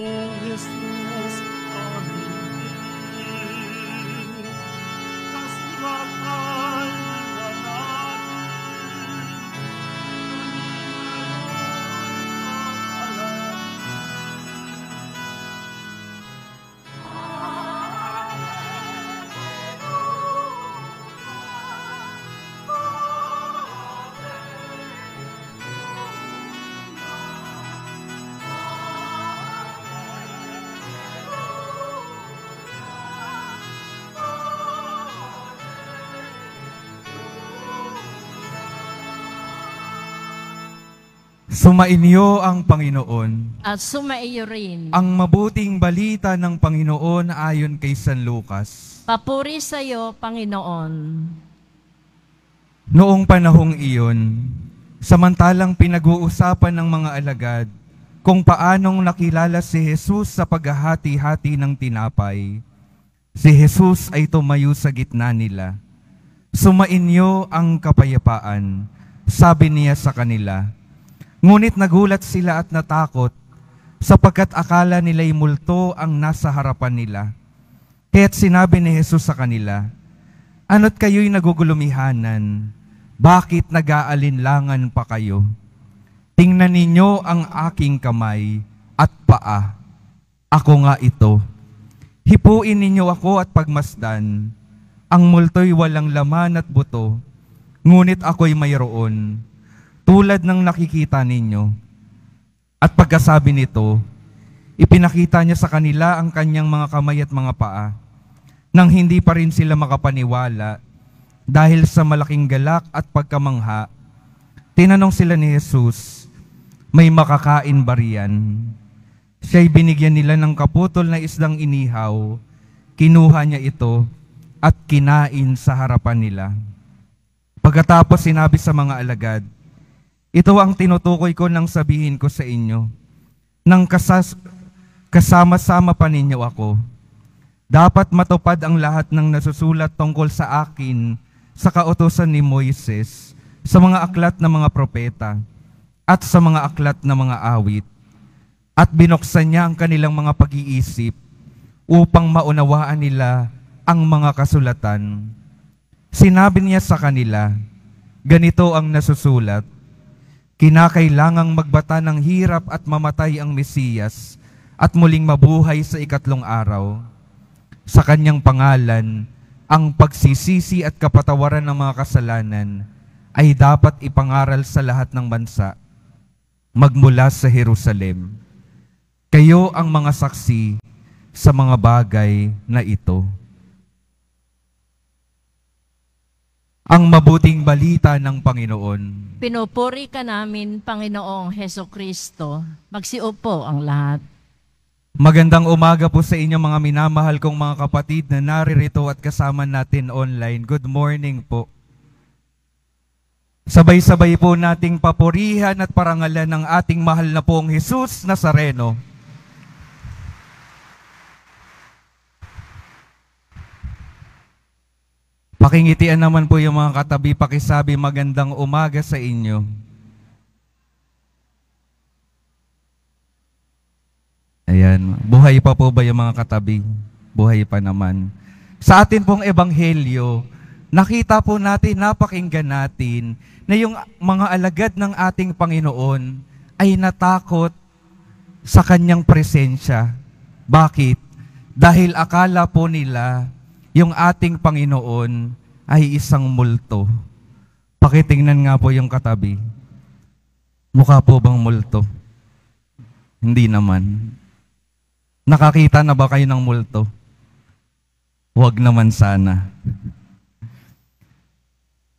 Panginoong Jesus aming kasulatan Sumainyo ang Panginoon. At sumaiyo rin. Ang mabuting balita ng Panginoon ayon kay San Lucas. Papuri sa iyo, Panginoon. Noong panahong iyon, samantalang pinag-uusapan ng mga alagad kung paanong nakilala si Jesus sa paghahati-hati ng tinapay, si Jesus ay tumayo sa gitna nila. Sumainyo ang kapayapaan, sabi niya sa kanila. Ngunit nagulat sila at natakot sapagkat akala nila'y multo ang nasa harapan nila. Kaya't sinabi ni Jesus sa kanila, "Ano't kayo'y nagugulumihanan? Bakit nag-aalinlangan pa kayo? Tingnan ninyo ang aking kamay at paa. Ako nga ito. Hipuin ninyo ako at pagmasdan. Ang multo'y walang laman at buto, ngunit ako'y mayroon. Tulad ng nakikita ninyo." At pagkasabi nito, ipinakita niya sa kanila ang kanyang mga kamay at mga paa. Nang hindi pa rin sila makapaniwala, dahil sa malaking galak at pagkamangha, tinanong sila ni Jesus, "May makakain ba riyan?" Siya'y binigyan nila ng kaputol na isdang inihaw. Kinuha niya ito at kinain sa harapan nila. Pagkatapos sinabi sa mga alagad, "Ito ang tinutukoy ko nang sabihin ko sa inyo, nang kasama-sama pa ninyo ako. Dapat matupad ang lahat ng nasusulat tungkol sa akin sa kautusan ni Moises, sa mga aklat ng mga propeta, at sa mga aklat ng mga awit." At binuksan niya ang kanilang mga pag-iisip upang maunawaan nila ang mga kasulatan. Sinabi niya sa kanila, "Ganito ang nasusulat, kinakailangang magbata ng hirap at mamatay ang Mesiyas at muling mabuhay sa ikatlong araw. Sa kanyang pangalan, ang pagsisisi at kapatawaran ng mga kasalanan ay dapat ipangaral sa lahat ng bansa, magmula sa Jerusalem. Kayo ang mga saksi sa mga bagay na ito." Ang mabuting balita ng Panginoon. Pinupuri ka namin, Panginoong Hesukristo. Magsiupo ang lahat. Magandang umaga po sa inyo mga minamahal kong mga kapatid na naririto at kasama natin online. Good morning po. Sabay-sabay po nating papurihan at parangalan ng ating mahal na pong Jesus Nazareno. Pakingitian naman po yung mga katabi, pakisabi magandang umaga sa inyo. Ayan, buhay pa po ba yung mga katabi? Buhay pa naman. Sa atin pong ebanghelyo, nakita po natin, napakinggan natin, na yung mga alagad ng ating Panginoon ay natakot sa kanyang presensya. Bakit? Dahil akala po nila, yung ating Panginoon ay isang multo. Pakitingnan nga po yung katabi. Mukha po bang multo? Hindi naman. Nakakita na ba kayo ng multo? Huwag naman sana.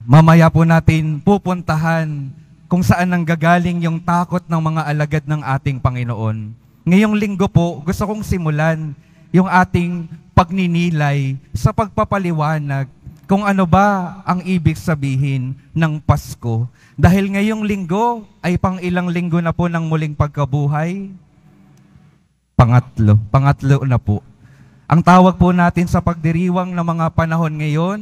Mamaya po natin pupuntahan kung saan nanggagaling yung takot ng mga alagad ng ating Panginoon. Ngayong linggo po, gusto kong simulan yung ating pagninilay sa pagpapaliwanag kung ano ba ang ibig sabihin ng Pasko. Dahil ngayong linggo ay pang-ilang linggo na po ng muling pagkabuhay? Pangatlo na po. Ang tawag po natin sa pagdiriwang ng mga panahon ngayon,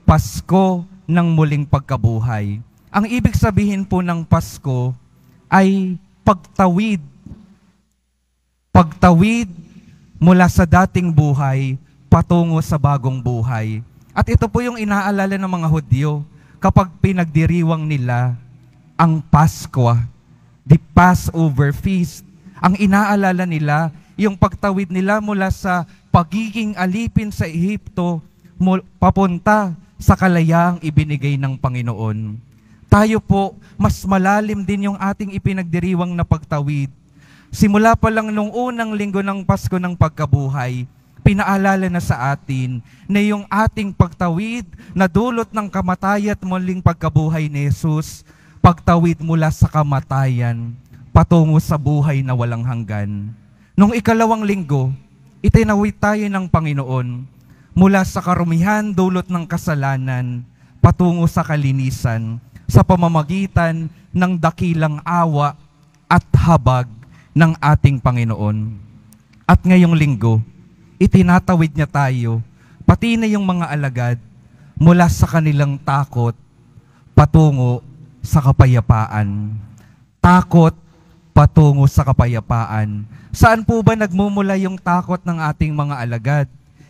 Pasko ng muling pagkabuhay. Ang ibig sabihin po ng Pasko ay pagtawid Pagtawid mula sa dating buhay patungo sa bagong buhay. At ito po yung inaalala ng mga Hudyo kapag pinagdiriwang nila ang Pasko, the Passover feast. Ang inaalala nila, yung pagtawid nila mula sa pagiging alipin sa Ehipto, papunta sa kalayaang ibinigay ng Panginoon. Tayo po, mas malalim din yung ating ipinagdiriwang na pagtawid. Simula pa lang nung unang linggo ng Pasko ng pagkabuhay, pinaalala na sa atin na yung ating pagtawid na dulot ng kamatay at muling pagkabuhay ni Jesus, pagtawid mula sa kamatayan patungo sa buhay na walang hanggan. Nung ikalawang linggo, itinawid tayo ng Panginoon mula sa karumihan dulot ng kasalanan patungo sa kalinisan sa pamamagitan ng dakilang awa at habag ng ating Panginoon. At ngayong linggo, itinatawid niya tayo, pati na yung mga alagad, mula sa kanilang takot patungo sa kapayapaan. Takot patungo sa kapayapaan. Saan po ba nagmumula yung takot ng ating mga alagad?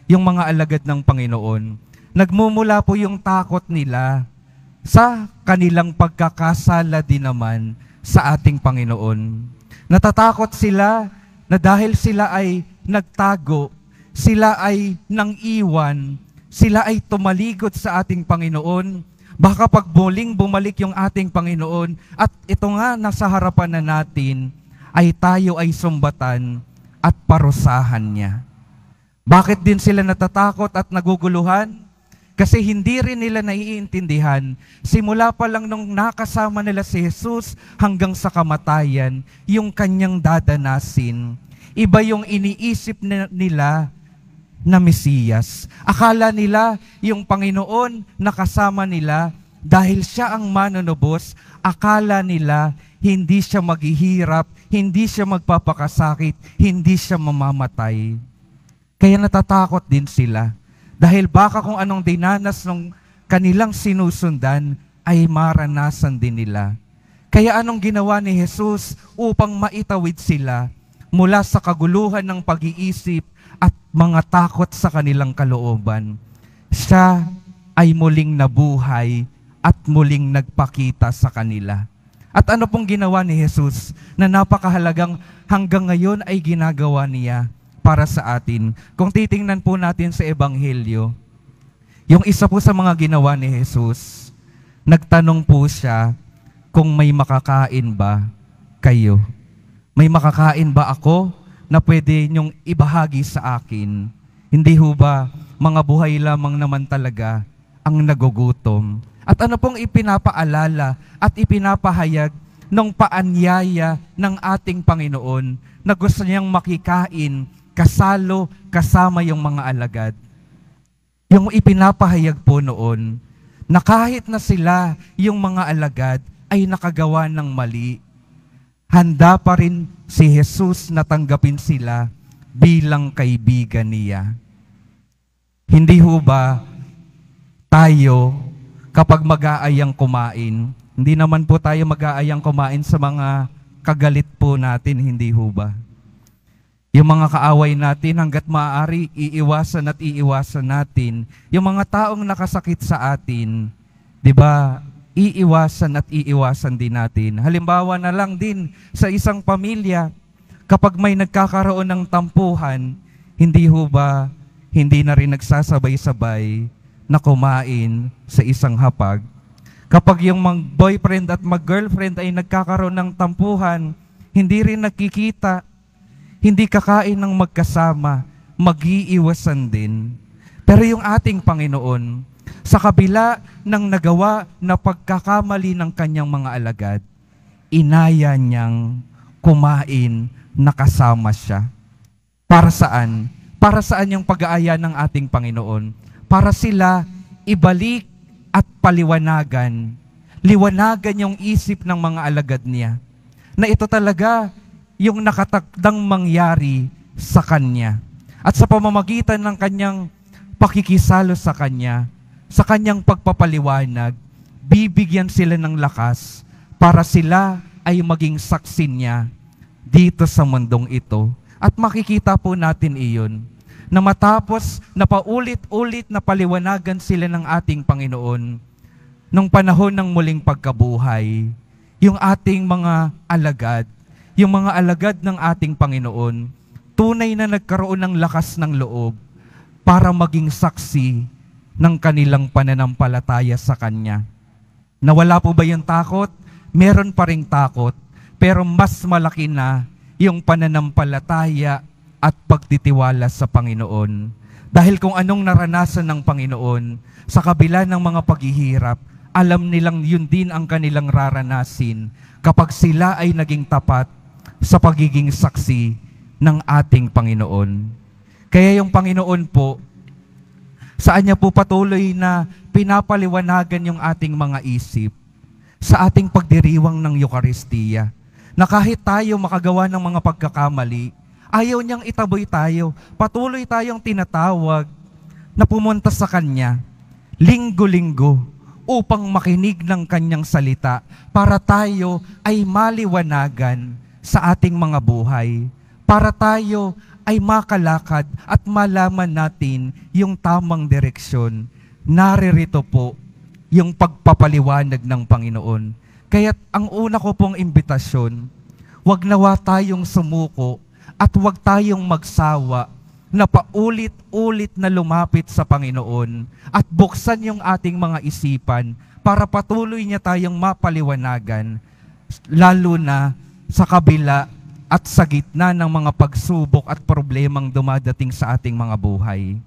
Yung mga alagad ng Panginoon. Nagmumula po yung takot nila sa kanilang pagkakasala din naman sa ating Panginoon. Natatakot sila na dahil sila ay nagtago, sila ay nang-iwan, sila ay tumalikod sa ating Panginoon, baka pag muling bumalik yung ating Panginoon at ito nga nasa harapan na natin, ay tayo ay sumbatan at parusahan niya. Bakit din sila natatakot at naguguluhan? Kasi hindi rin nila naiintindihan, simula pa lang nung nakasama nila si Jesus hanggang sa kamatayan, yung kanyang dadanasin. Iba yung iniisip nila na Mesiyas. Akala nila yung Panginoon nakasama nila dahil siya ang manunubos. Akala nila hindi siya maghihirap, hindi siya magpapakasakit, hindi siya mamamatay. Kaya natatakot din sila. Dahil baka kung anong dinanas ng kanilang sinusundan ay maranasan din nila. Kaya anong ginawa ni Jesus upang maitawid sila mula sa kaguluhan ng pag-iisip at mga takot sa kanilang kalooban? Siya ay muling nabuhay at muling nagpakita sa kanila. At ano pong ginawa ni Jesus na napakahalagang hanggang ngayon ay ginagawa niya para sa atin? Kung titingnan po natin sa Ebanghelyo, yung isa po sa mga ginawa ni Jesus, nagtanong po siya kung may makakain ba kayo. May makakain ba ako na pwede niyong ibahagi sa akin? Hindi ho ba mga buhay lamang naman talaga ang nagugutom? At ano pong ipinapaalala at ipinapahayag ng paanyaya ng ating Panginoon na gusto niyang makikain kasalo kasama yung mga alagad? Yung ipinapahayag po noon na kahit na sila, yung mga alagad, ay nakagawa ng mali, handa pa rin si Jesus na tanggapin sila bilang kaibigan niya. Hindi ho ba tayo kapag mag-aayang kumain, hindi naman po tayo mag-aayang kumain sa mga kagalit po natin, hindi ho ba? Yung mga kaaway natin, hanggat maaari, iiwasan at iiwasan natin. Yung mga taong nakasakit sa atin, di ba, iiwasan at iiwasan din natin. Halimbawa na lang din sa isang pamilya, kapag may nagkakaroon ng tampuhan, hindi ho ba, hindi na rin nagsasabay-sabay na kumain sa isang hapag. Kapag yung mag-boyfriend at mag-girlfriend ay nagkakaroon ng tampuhan, hindi rin nakikita, hindi kakain ng magkasama, mag-iiwasan din. Pero yung ating Panginoon, sa kabila ng nagawa na pagkakamali ng kanyang mga alagad, inaya niyang kumain na kasama siya. Para saan? Para saan yung pag-aaya ng ating Panginoon? Para sila ibalik at paliwanagan. Liwanagan yung isip ng mga alagad niya. Na ito talaga yung nakatakdang mangyari sa kanya. At sa pamamagitan ng kanyang pakikisalo sa kanya, sa kanyang pagpapaliwanag, bibigyan sila ng lakas para sila ay maging saksi niya dito sa mundong ito. At makikita po natin iyon, na matapos na paulit-ulit na paliwanagan sila ng ating Panginoon, nung panahon ng muling pagkabuhay, yung ating mga alagad, yung mga alagad ng ating Panginoon, tunay na nagkaroon ng lakas ng loob para maging saksi ng kanilang pananampalataya sa Kanya. Nawala po ba yung takot? Meron pa ring takot, pero mas malaki na yung pananampalataya at pagtitiwala sa Panginoon. Dahil kung anong naranasan ng Panginoon sa kabila ng mga paghihirap, alam nilang yun din ang kanilang raranasin kapag sila ay naging tapat sa pagiging saksi ng ating Panginoon. Kaya yung Panginoon po, saan niya po patuloy na pinapaliwanagan yung ating mga isip sa ating pagdiriwang ng Eucharistia, na kahit tayo makagawa ng mga pagkakamali, ayaw niyang itaboy tayo. Patuloy tayong tinatawag na pumunta sa Kanya linggo-linggo upang makinig ng Kanyang salita para tayo ay maliwanagan sa ating mga buhay, para tayo ay makalakad at malaman natin yung tamang direksyon. Naririto po yung pagpapaliwanag ng Panginoon. Kaya't ang una ko pong imbitasyon, wag nawa tayong sumuko at huwag tayong magsawa na paulit-ulit na lumapit sa Panginoon at buksan yung ating mga isipan para patuloy niya tayong mapaliwanagan, lalo na sa kabila at sa gitna ng mga pagsubok at problemang dumadating sa ating mga buhay.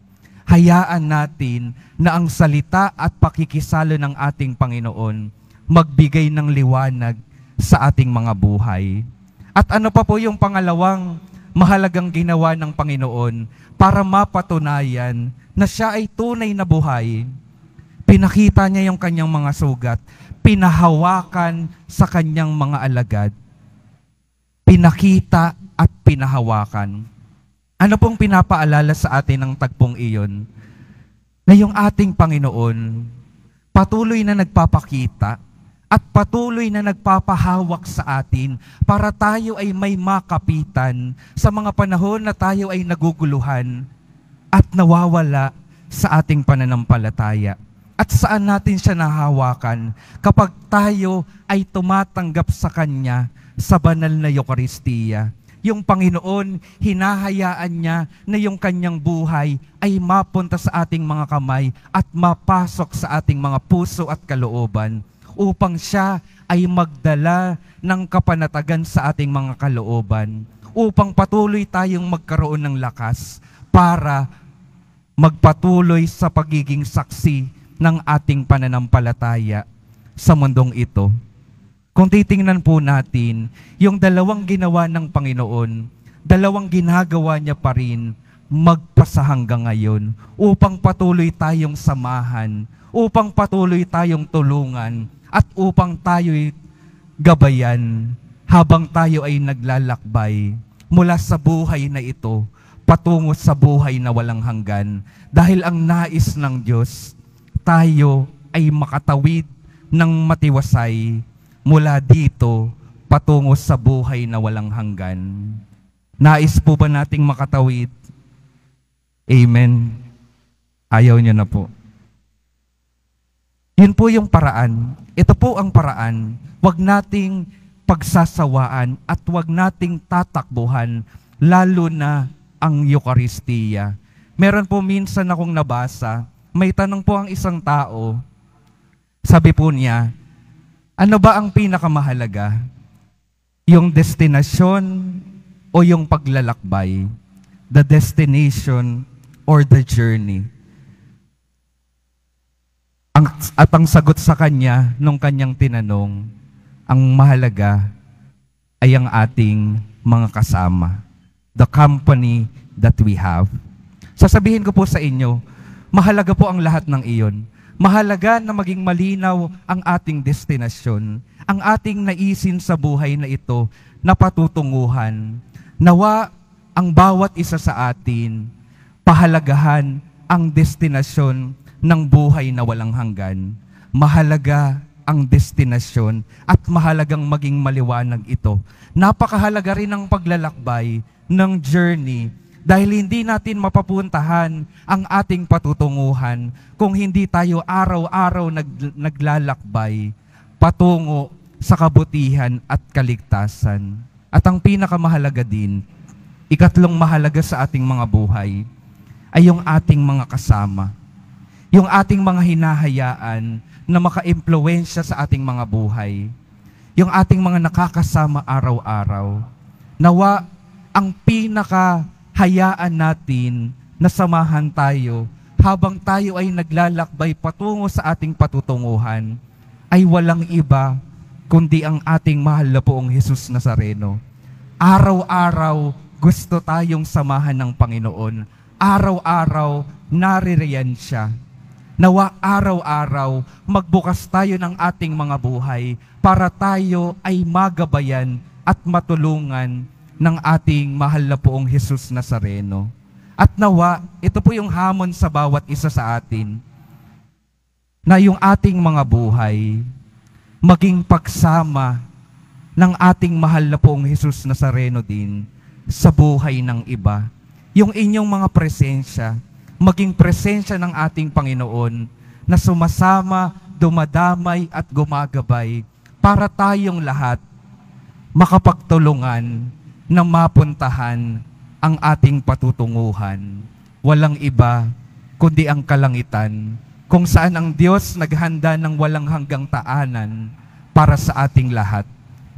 Hayaan natin na ang salita at pakikisalo ng ating Panginoon magbigay ng liwanag sa ating mga buhay. At ano pa po yung pangalawang mahalagang ginawa ng Panginoon para mapatunayan na siya ay tunay na buhay? Pinakita niya yung kanyang mga sugat, pinahawakan sa kanyang mga alagad. Pinakita at pinahawakan. Ano pong pinapaalala sa atin ng tagpong iyon? Na yung ating Panginoon patuloy na nagpapakita at patuloy na nagpapahawak sa atin para tayo ay may makapitan sa mga panahon na tayo ay naguguluhan at nawawala sa ating pananampalataya. At saan natin siya nahawakan? Kapag tayo ay tumatanggap sa Kanya sa banal na Eucharistia. Yung Panginoon, hinahayaan niya na yung Kanyang buhay ay mapunta sa ating mga kamay at mapasok sa ating mga puso at kalooban, upang siya ay magdala ng kapanatagan sa ating mga kalooban, upang patuloy tayong magkaroon ng lakas para magpatuloy sa pagiging saksi ng ating pananampalataya sa mundong ito. Kung titingnan po natin, yung dalawang ginawa ng Panginoon, dalawang ginagawa niya pa rin magpasa hanggang ngayon, upang patuloy tayong samahan, upang patuloy tayong tulungan, at upang tayo'y gabayan habang tayo ay naglalakbay mula sa buhay na ito patungo sa buhay na walang hanggan. Dahil ang nais ng Diyos, tayo ay makatawid ng matiwasay mula dito patungo sa buhay na walang hanggan. Nais po ba nating makatawid? Amen. Ayaw niyo na po. Yun po yung paraan. Ito po ang paraan. Huwag nating pagsasawaan at huwag nating tatakbuhan, lalo na ang Eucharistia. Meron po minsan akong nabasa, may tanong po ang isang tao, sabi po niya, ano ba ang pinakamahalaga? Yung destinasyon o yung paglalakbay? The destination or the journey? At ang sagot sa kanya, nung kanyang tinanong, ang mahalaga ay ang ating mga kasama. The company that we have. Sasabihin ko po sa inyo, mahalaga po ang lahat ng iyon. Mahalaga na maging malinaw ang ating destinasyon, ang ating naisin sa buhay na ito na patutunguhan. Nawa ang bawat isa sa atin, pahalagahan ang destinasyon ng buhay na walang hanggan. Mahalaga ang destinasyon at mahalagang maging maliwanag ito. Napakahalaga rin ng paglalakbay ng journey dahil hindi natin mapapuntahan ang ating patutunguhan kung hindi tayo araw-araw naglalakbay patungo sa kabutihan at kaligtasan. At ang pinakamahalaga din, ikatlong mahalaga sa ating mga buhay, ay yung ating mga kasama. Yung ating mga hinahayaan na maka-impluwensya sa ating mga buhay. Yung ating mga nakakasama araw-araw. Nawa ang pinakahayaan natin na samahan tayo habang tayo ay naglalakbay patungo sa ating patutunguhan ay walang iba kundi ang ating mahal na poong Jesus Nazareno. Araw-araw gusto tayong samahan ng Panginoon. Araw-araw naririyan siya. Nawa araw-araw magbukas tayo ng ating mga buhay para tayo ay magabayan at matulungan ng ating mahal na poong Jesus Nazareno. At nawa, ito po yung hamon sa bawat isa sa atin, na yung ating mga buhay maging pagsama ng ating mahal na poong Jesus Nazareno din sa buhay ng iba. Yung inyong mga presensya, maging presensya ng ating Panginoon na sumasama, dumadamay at gumagabay para tayong lahat makapagtulungan na mapuntahan ang ating patutunguhan. Walang iba kundi ang kalangitan, kung saan ang Diyos naghanda ng walang hanggang taanan para sa ating lahat,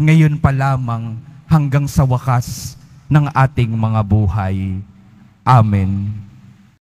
ngayon pa lamang hanggang sa wakas ng ating mga buhay. Amen.